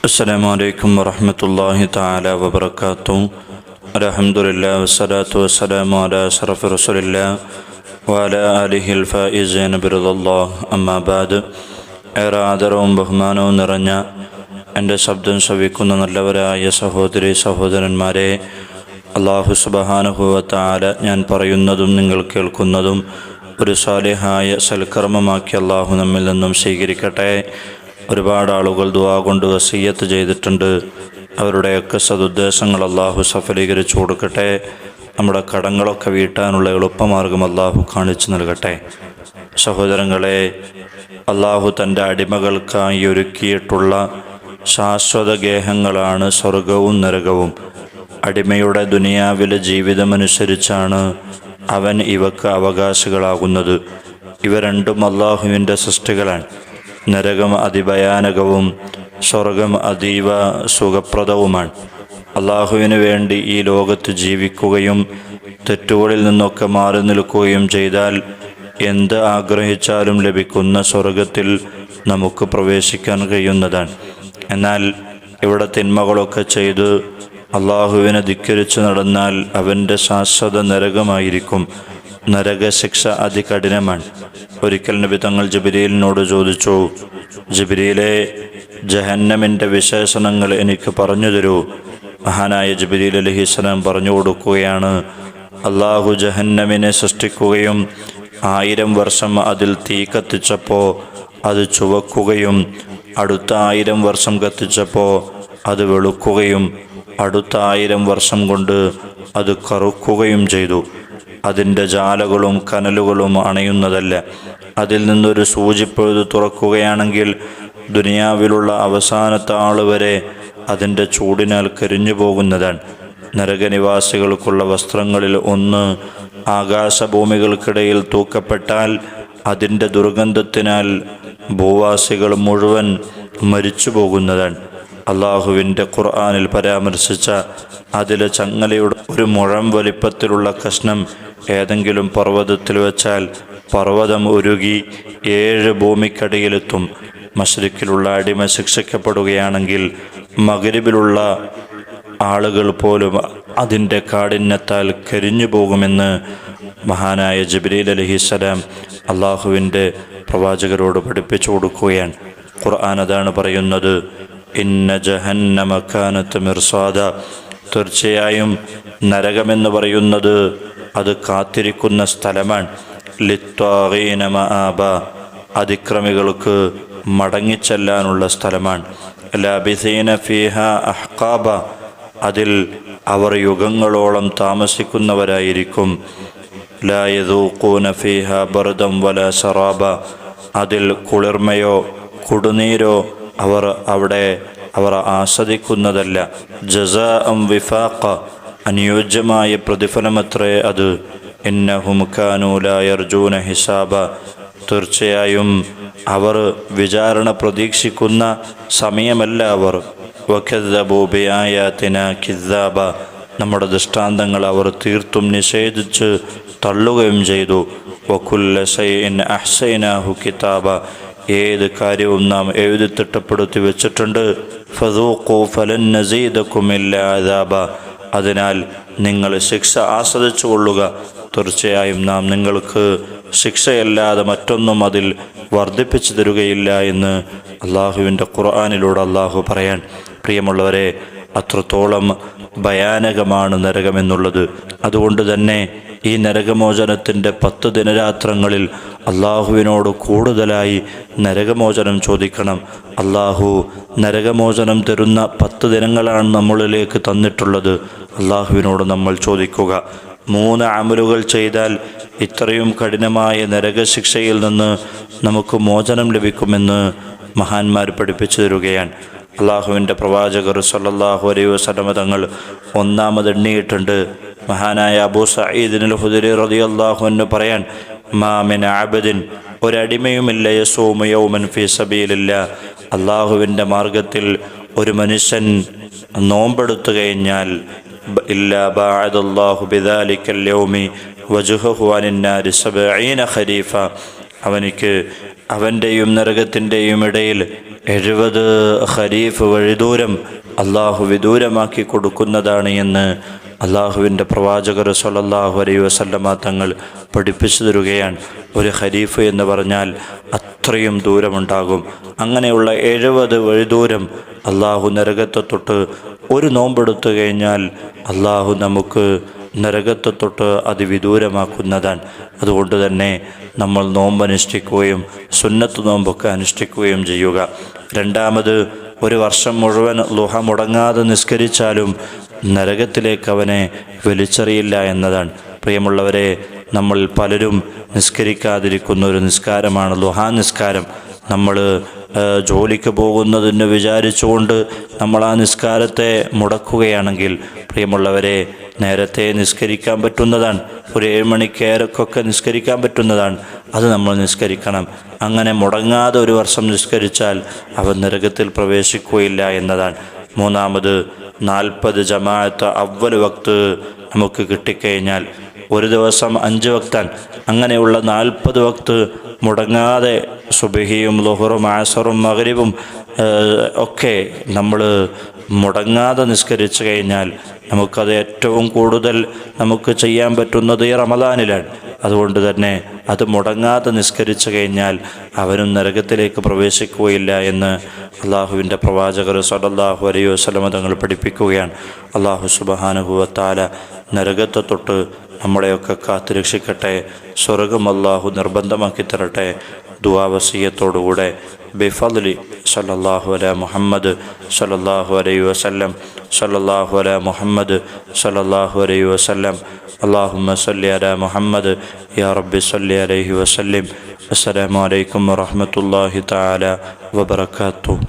അസ്സലാമു അലൈക്കും വറഹ്മത്തുള്ളാഹി തആല വബറകാതുഹു. അൽഹംദുലില്ലാഹി വസ്സലാത്തു വസ്സലാമു അലാ അശ്റഫി റസൂലില്ലാഹി വഅലാ ആലിഹിൽ ഫായിസീന ബിറിദല്ലാഹ്. അമ്മാ ബഅദ്. ഏറെ ആദരവും ബഹുമാനവും നിറഞ്ഞ എൻ്റെ ശബ്ദം ശ്രവിക്കുന്ന നല്ലവരായ സഹോദരി സഹോദരന്മാരെ, അല്ലാഹു സുബ്ഹാനഹു വ തആല ഞാൻ പറയുന്നതും നിങ്ങൾ കേൾക്കുന്നതും ഒരു സാലിഹായ സൽക്കർമ്മമാക്കി അല്ലാഹു നമ്മിൽ നിന്നും സ്വീകരിക്കട്ടെ. ഒരുപാട് ആളുകൾ ദുആ കൊണ്ട് വസിയ്യത്ത് ചെയ്തിട്ടുണ്ട്. അവരുടെയൊക്കെ സദുദ്ദേശങ്ങൾ അല്ലാഹു സഫലീകരിച്ചു കൊടുക്കട്ടെ. നമ്മുടെ കടങ്ങളൊക്കെ വീട്ടാനുള്ള എളുപ്പമാർഗം അല്ലാഹു കാണിച്ചു നൽകട്ടെ. സഹോദരങ്ങളെ, അല്ലാഹു തൻ്റെ അടിമകൾക്കായി ഒരുക്കിയിട്ടുള്ള ശാശ്വത ഗേഹങ്ങളാണ് സ്വർഗവും നരകവും. അടിമയുടെ ദുനിയാവിലെ ജീവിതമനുസരിച്ചാണ് അവൻ ഇവക്ക് അവകാശികളാകുന്നത്. ഇവ രണ്ടും അല്ലാഹുവിൻ്റെ സൃഷ്ടികളാണ്. നരകം അതിഭയാനകവും സ്വർഗം അതീവ സുഖപ്രദവുമാണ്. അല്ലാഹുവിന് വേണ്ടി ഈ ലോകത്ത് ജീവിക്കുകയും തെറ്റുകളിൽ നിന്നൊക്കെ മാറി നിൽക്കുകയും ചെയ്താൽ എന്ത് ആഗ്രഹിച്ചാലും ലഭിക്കുന്ന സ്വർഗത്തിൽ നമുക്ക് പ്രവേശിക്കാൻ കഴിയുന്നതാണ്. എന്നാൽ ഇവിടെ തിന്മകളൊക്കെ ചെയ്ത് അല്ലാഹുവിനെ ധിക്കരിച്ചു നടന്നാൽ അവൻ്റെ ശാശ്വത നരകമായിരിക്കും. നരകശിക്ഷ അതികഠിനമാണ്. ഒരിക്കൽ നബി തങ്ങൾ ജിബ്രീലിനോട് ചോദിച്ചു, ജിബ്രീലെ, ജഹന്നമിൻ്റെ വിശേഷണങ്ങൾ എനിക്ക് പറഞ്ഞു തരൂ. മഹാനായ ജിബ്രീൽ അലൈഹിസ്സലാം പറഞ്ഞു കൊടുക്കുകയാണ്, അല്ലാഹു ജഹന്നമിനെ സൃഷ്ടിക്കുകയും 1000 വർഷം അതിൽ തീ കത്തിച്ചപ്പോൾ അത് ചുവക്കുകയും അടുത്ത 1000 വർഷം കത്തിച്ചപ്പോൾ അത് വെളുക്കുകയും അടുത്ത 1000 വർഷം കൊണ്ട് അത് കറുക്കുകയും ചെയ്തു. അതിൻ്റെ ജാലകളും കനലുകളും അണയുന്നതല്ല. അതിൽ നിന്നൊരു സൂചിപ്പഴുത് തുറക്കുകയാണെങ്കിൽ ദുനിയാവിലുള്ള അവസാനത്തെ ആൾ വരെ അതിൻ്റെ ചൂടിനാൽ കരിഞ്ഞു പോകുന്നതാണ്. നരകനിവാസികൾക്കുള്ള വസ്ത്രങ്ങളിൽ ഒന്ന് ആകാശഭൂമികൾക്കിടയിൽ തൂക്കപ്പെട്ടാൽ അതിൻ്റെ ദുർഗന്ധത്തിനാൽ ഭൂവാസികൾ മുഴുവൻ മരിച്ചു പോകുന്നതാണ്. അള്ളാഹുവിൻ്റെ ഖുർആനിൽ പരാമർശിച്ച അതിലെ ചങ്ങലയുടെ ഒരു മുഴം വലിപ്പത്തിലുള്ള കഷ്ണം ഏതെങ്കിലും പർവ്വതത്തിൽ വെച്ചാൽ പർവ്വതം ഉരുകി 7 ഭൂമിക്കടിയിലെത്തും. മശ്രിക്കിലുള്ള അടിമ ശിക്ഷിക്കപ്പെടുകയാണെങ്കിൽ മഗ്രിബിലുള്ള ആളുകൾ പോലും അതിൻ്റെ കാഠിന്യത്താൽ കരിഞ്ഞു പോകുമെന്ന് മഹാനായ ജിബ്രീൽ അലൈഹിസ്സലാം അള്ളാഹുവിൻ്റെ പ്രവാചകരോട് പഠിപ്പിച്ചു കൊടുക്കുകയാണ്. ഖുർആൻ അതാണ് പറയുന്നത്, ഇന്ന ജഹന്നമ കാനത് മിർസാദ. തീർച്ചയായും നരകമെന്ന് പറയുന്നത് അത് കാത്തിരിക്കുന്ന സ്ഥലമാണ്. ലിത്വാഗീന മആബ. അതിക്രമികൾക്ക് മടങ്ങിച്ചെല്ലാനുള്ള സ്ഥലമാണ്. ലാബിസീന ഫീഹ അഹ്ഖാബ. അതിൽ അവർ യുഗങ്ങളോളം താമസിക്കുന്നവരായിരിക്കും. ലാ യദൂഖൂന ഫീഹ ബർദം വലാ ശറാബ. അതിൽ കുളിർമയോ കുടിനീരോ അവർ ആസ്വദിക്കുന്നതല്ല. ജസാഅം വിഫാഖ. അനുയോജ്യമായ പ്രതിഫലമത്രേ അത്. ഇന്നഹും കാനൂ ലാ യർജൂന ഹിസാബ. തീർച്ചയായും അവർ വിചാരണ പ്രതീക്ഷിക്കുന്ന സമയമല്ല അവർ. വകദ്ദബൂ ബിആയാതിനാ കിദ്ദാബ. നമ്മുടെ ദൃഷ്ടാന്തങ്ങൾ അവർ തീർത്തും നിഷേധിച്ച് തള്ളുകയും ചെയ്തു. വകുല്ല ശൈഇൻ അഹ്സൈനാഹു കിതാബ. ഏത് കാര്യവും നാം എഴുതി തിട്ടപ്പെടുത്തി വെച്ചിട്ടുണ്ട്. ഫദൂഖൂ ഫലൻ നസീദകും ഇല്ലാ അദാബ. അതിനാൽ നിങ്ങൾ ശിക്ഷ ആസ്വദിച്ചു കൊള്ളുക. തീർച്ചയായും നാം നിങ്ങൾക്ക് ശിക്ഷയല്ലാതെ മറ്റൊന്നും അതിൽ വർദ്ധിപ്പിച്ചു തരുകയില്ല എന്ന് അള്ളാഹുവിൻ്റെ ഖുർആനിലൂടെ അള്ളാഹു പറയാൻ. പ്രിയമുള്ളവരെ, അത്രത്തോളം ഭയാനകമാണ് നരകമെന്നുള്ളത്. അതുകൊണ്ട് തന്നെ ഈ നരകമോചനത്തിൻ്റെ 10 ദിനരാത്രങ്ങളിൽ അള്ളാഹുവിനോട് കൂടുതലായി നരകമോചനം ചോദിക്കണം. അള്ളാഹു നരകമോചനം തരുന്ന 10 ദിനങ്ങളാണ് നമ്മളിലേക്ക് തന്നിട്ടുള്ളത്. അള്ളാഹുവിനോട് നമ്മൾ ചോദിക്കുക. 3 അമലുകൾ ചെയ്താൽ ഇത്രയും കഠിനമായ നരകശിക്ഷയിൽ നിന്ന് നമുക്ക് മോചനം ലഭിക്കുമെന്ന് മഹാന്മാർ പഠിപ്പിച്ചു തരുകയാണ്. അള്ളാഹുവിൻ്റെ പ്രവാചകർ സല്ലല്ലാഹു അലൈഹി വസല്ലമ തങ്ങൾ 1ാമത് എണ്ണിയിട്ടുണ്ട്. മഹാനായ അബൂ സഈദ് അൽ ഖുദരി റളിയല്ലാഹു അൻഹു പറയാൻ, മാ മിൻ അബ്ദിൻ, ഒരടിമയുമില്ല, യസൂമു യൗമൻ ഫീ സബീലില്ലാഹ്, അള്ളാഹുവിൻ്റെ മാർഗത്തിൽ ഒരു മനുഷ്യൻ നോമ്പെടുത്തു കഴിഞ്ഞാൽ ഇല്ലാ ബഅദല്ലാഹു ബിദാലിക്കൽ യൗമി വജ്ഹഹു അനിന്നാരി 70 ഖരീഫ. അവനിക്ക് അവൻ്റെയും നരകത്തിൻ്റെയും ഇടയിൽ 70 ഖരീഫ് വഴിദൂരം അള്ളാഹു വിദൂരമാക്കി കൊടുക്കുന്നതാണ് എന്ന് അള്ളാഹുവിൻ്റെ പ്രവാചകർ സ്വല്ലല്ലാഹു അലൈഹി വസല്ലമ തങ്ങൾ പഠിപ്പിച്ചു തരുകയാണ്. ഒരു ഖരീഫ് എന്ന് പറഞ്ഞാൽ അത്രയും ദൂരമുണ്ടാകും. അങ്ങനെയുള്ള 70 വഴിദൂരം അള്ളാഹു നരകത്തെ തൊട്ട് ഒരു നോമ്പെടുത്തു കഴിഞ്ഞാൽ അള്ളാഹു നമുക്ക് നരകത്തെ തൊട്ട് അതിവിദൂരമാക്കുന്നതാണ്. അതുകൊണ്ട് തന്നെ നമ്മൾ നോമ്പ് അനുഷ്ഠിക്കുകയും സുന്നത്ത് നോമ്പൊക്കെ അനുഷ്ഠിക്കുകയും ചെയ്യുക. രണ്ടാമത്, ഒരു വർഷം മുഴുവൻ ളുഹ മുടങ്ങാതെ നിസ്കരിച്ചാലും നരകത്തിലേക്ക് അവനെ വലിച്ചെറിയില്ല എന്നതാണ്. പ്രിയമുള്ളവരെ, നമ്മൾ പലരും നിസ്കരിക്കാതിരിക്കുന്ന ഒരു നിസ്കാരമാണ് ളുഹാ നിസ്കാരം. നമ്മൾ ജോലിക്ക് പോകുന്നതെന്ന് വിചാരിച്ചുകൊണ്ട് നമ്മൾ ആ നിസ്കാരത്തെ മുടക്കുകയാണെങ്കിൽ പ്രിയമുള്ളവരെ, നേരത്തെ നിസ്കരിക്കാൻ പറ്റുന്നതാണ്. ഒരു 7 മണിക്കേരക്കൊക്കെ നിസ്കരിക്കാൻ പറ്റുന്നതാണ്. അത് നമ്മൾ നിസ്കരിക്കണം. അങ്ങനെ മുടങ്ങാതെ ഒരു വർഷം നിസ്കരിച്ചാൽ അവൻ നരകത്തിൽ പ്രവേശിക്കുകയില്ല എന്നതാണ്. മൂന്നാമത്, 40 ജമാഅത്ത് അവ്വൽ വക്ത് നമുക്ക് കിട്ടിക്കഴിഞ്ഞാൽ ഒരു ദിവസം 5 വക്താൻ. അങ്ങനെയുള്ള 40 വക്ത് മുടങ്ങാതെ സുബഹിയും ളുഹറും അസറും മഗ്രിബും ഒക്കെ നമ്മൾ മുടങ്ങാതെ നിസ്കരിച്ചു കഴിഞ്ഞാൽ നമുക്കത് ഏറ്റവും കൂടുതൽ നമുക്ക് ചെയ്യാൻ പറ്റുന്നത് ഈ റമദാനിലാണ്. അതുകൊണ്ട് തന്നെ അത് മുടങ്ങാതെ നിസ്കരിച്ചു കഴിഞ്ഞാൽ അവനും നരകത്തിലേക്ക് പ്രവേശിക്കുകയില്ല എന്ന് അള്ളാഹുവിൻ്റെ പ്രവാചകർ സ്വല്ലല്ലാഹു അലൈഹി വസല്ലമ തങ്ങൾ പഠിപ്പിക്കുകയാണ്. അള്ളാഹു സുബ്ഹാനഹു വ തആല നരകത്തെ തൊട്ട് നമ്മളെയൊക്കെ കാത്തുരക്ഷിക്കട്ടെ. സ്വർഗം അള്ളാഹു നിർബന്ധമാക്കി തരട്ടെ. ദുആ വസിയത്തോടുകൂടെ ബിഫദ്ലി സല്ലല്ലാഹു അലാ മുഹമ്മദ് സല്ലല്ലാഹു അലൈഹി വസല്ലം സല്ലല്ലാഹു അലാ മുഹമ്മദ് സല്ലല്ലാഹു അലൈഹി വസല്ലം അല്ലാഹുമ്മ സല്ലി അലാ മുഹമ്മദ് യാ റബ്ബി സല്ലി അലൈഹി വസല്ലം. അസ്സലാമു അലൈക്കും വറഹ്മത്തുള്ളാഹി തആല വബറകാതുഹു.